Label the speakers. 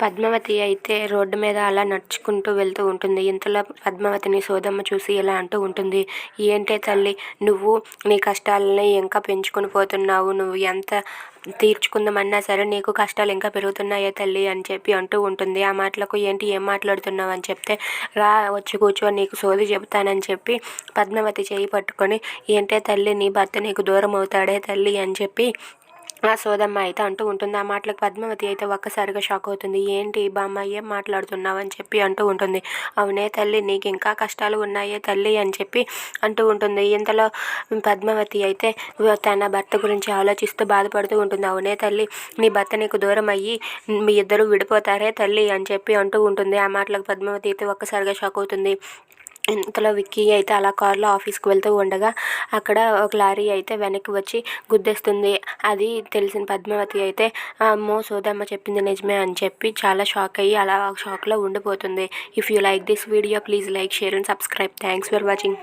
Speaker 1: పద్మావతి అయితే రోడ్డు మీద అలా నడుచుకుంటూ వెళ్తూ ఉంటుంది. ఇంతలో పద్మావతిని సోదమ్మ చూసి ఇలా అంటూ ఉంటుంది, ఏంటే తల్లి నువ్వు నీ కష్టాలని ఇంకా పెంచుకొని పోతున్నావు, నువ్వు ఎంత తీర్చుకుందామన్నా సరే నీకు కష్టాలు ఇంకా పెరుగుతున్నాయే తల్లి అని చెప్పి అంటూ ఉంటుంది. ఆ మాటలకు ఏంటి ఏం మాట్లాడుతున్నావు అని చెప్తే, రా వచ్చి కూర్చో నీకు సోది చెబుతానని చెప్పి పద్మావతి చేయి పట్టుకొని, ఏంటే తల్లి నీ భర్త నీకు దూరం అవుతాడే తల్లి అని చెప్పి ఆ సోదమ్మ అయితే అంటూ ఉంటుంది. ఆ మాటలకు పద్మావతి అయితే ఒక్కసారిగా షాక్ అవుతుంది. ఏంటి బామ్మ ఏం మాట్లాడుతున్నావు అని చెప్పి అంటూ ఉంటుంది. అవునే తల్లి నీకు ఇంకా కష్టాలు ఉన్నాయే తల్లి అని చెప్పి అంటూ ఉంటుంది. ఇంతలో పద్మావతి అయితే తన భర్త గురించి ఆలోచిస్తూ బాధపడుతూ ఉంటుంది. అవునే తల్లి నీ భర్త నీకు దూరం అయ్యి మీ ఇద్దరు విడిపోతారే తల్లి అని చెప్పి అంటూ ఉంటుంది. ఆ మాటలకు పద్మావతి అయితే ఒక్కసారిగా షాక్ అవుతుంది. ఇంతలో విక్కీ అయితే అలా కారులో ఆఫీస్కి వెళ్తూ ఉండగా అక్కడ ఒక లారీ అయితే వెనక్కి వచ్చి గుద్దేస్తుంది. అది తెలిసిన పద్మావతి అయితే అమ్మో సోదమ్మ చెప్పింది నిజమే అని చెప్పి చాలా షాక్ అయ్యి అలా షాక్లో ఉండిపోతుంది. If you like this video please like share and subscribe. Thanks for watching.